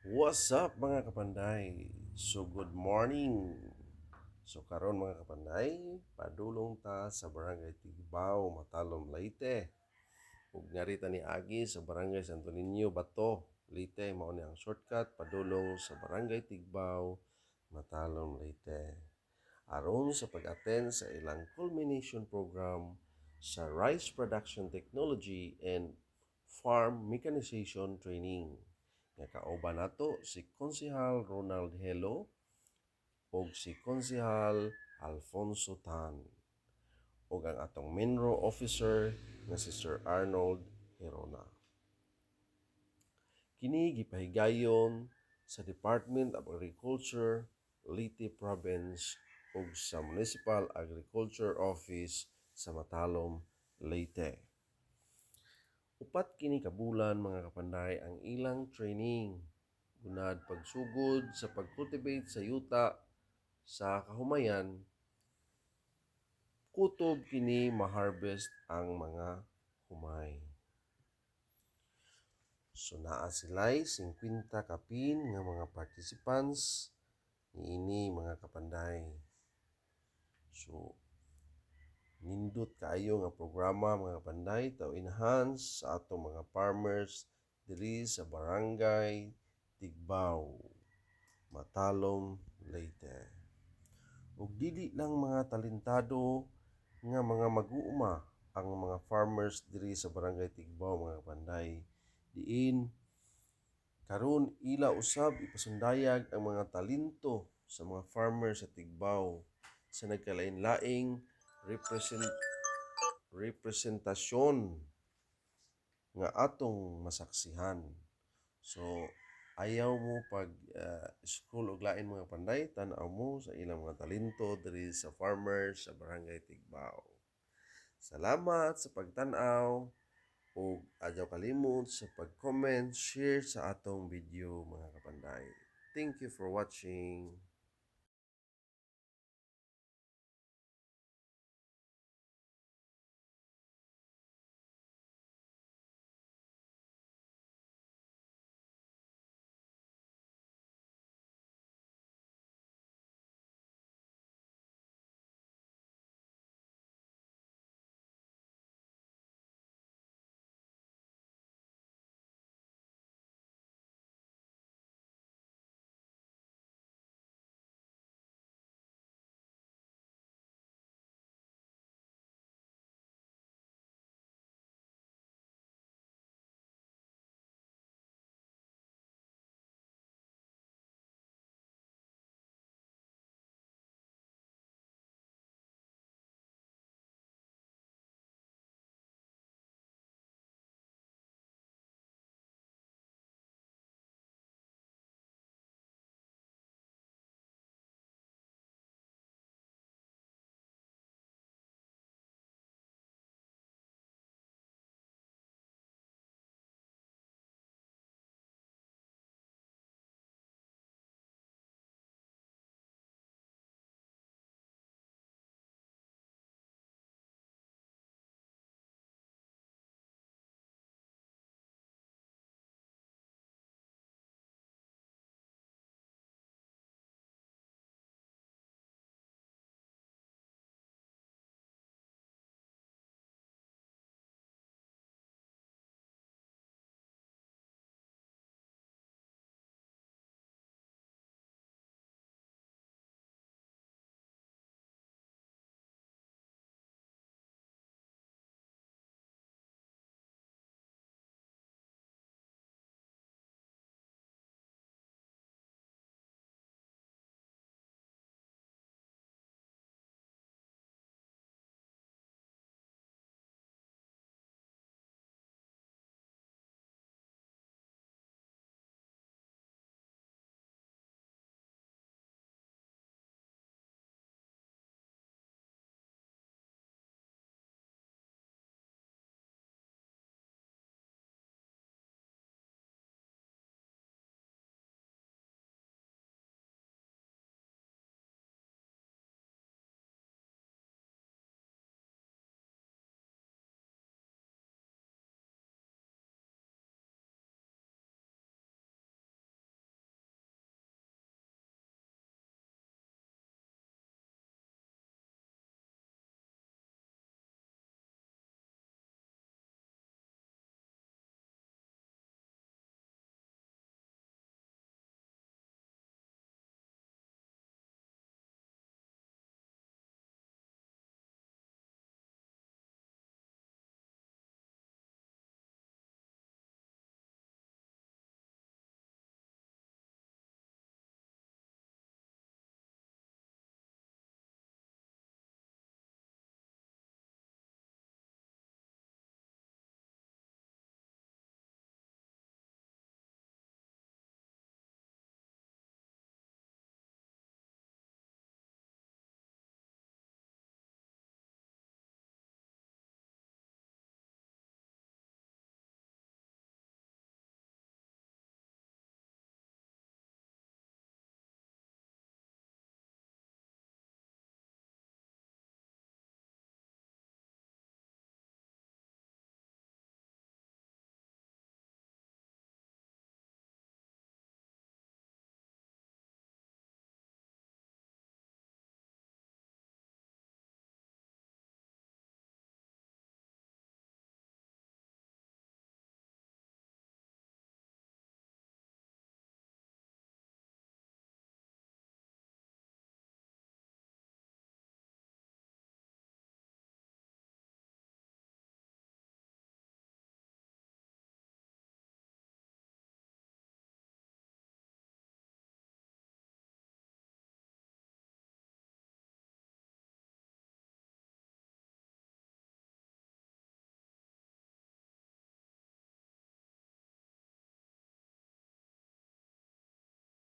What's up mga kapanday? So good morning. So karon mga kapanday, padulong ta sa Barangay Tigbaw, Matalom, Leyte. Ug narita ni Agi sa Barangay Santo Niño, Bato, Leyte. Mao ni ang shortcut padulong sa Barangay Tigbaw, Matalom, Leyte. Aron sa pag-attend sa ilang culmination program sa Rice Production Technology and Farm Mechanization Training. Nga kauban nato si Konsehal Ronald Helo ug si Konsehal Alfonso Tan ug ang atong Minro Officer nga si Sir Arnold Herona. Kini gipahigayon sa Department of Agriculture, Leyte Province ug sa Municipal Agriculture Office sa Matalom, Leyte. Upat kini kabulan mga kapanday ang ilang training gunad pagsugod sa pag-cultivate sa yuta sa kahumayan, kutob kini ma-harvest ang mga humay. So naa sila'y 50 kapin nga mga participants niini mga kapanday. So nindot kaayo nga programa mga kapanday to enhance sa atong mga farmers diri sa Barangay Tigbaw, Matalom, Leyte. Ug dili lang mga talentado nga mga mag-uuma ang mga farmers diri sa Barangay Tigbaw mga kapanday. Diin karon ila usab ipasundayag ang mga talento sa mga farmers sa Tigbaw sa nagkalain-laing representasyon nga atong masaksihan. So ayaw mo pag school og lain mga panday, tan-aw mo sa ilang mga talento diri sa farmers sa Barangay Tigbaw. Salamat sa pagtan-aw ug adyaw kalimot sa pag-comment, share sa atong video mga kapanday. Thank you for watching.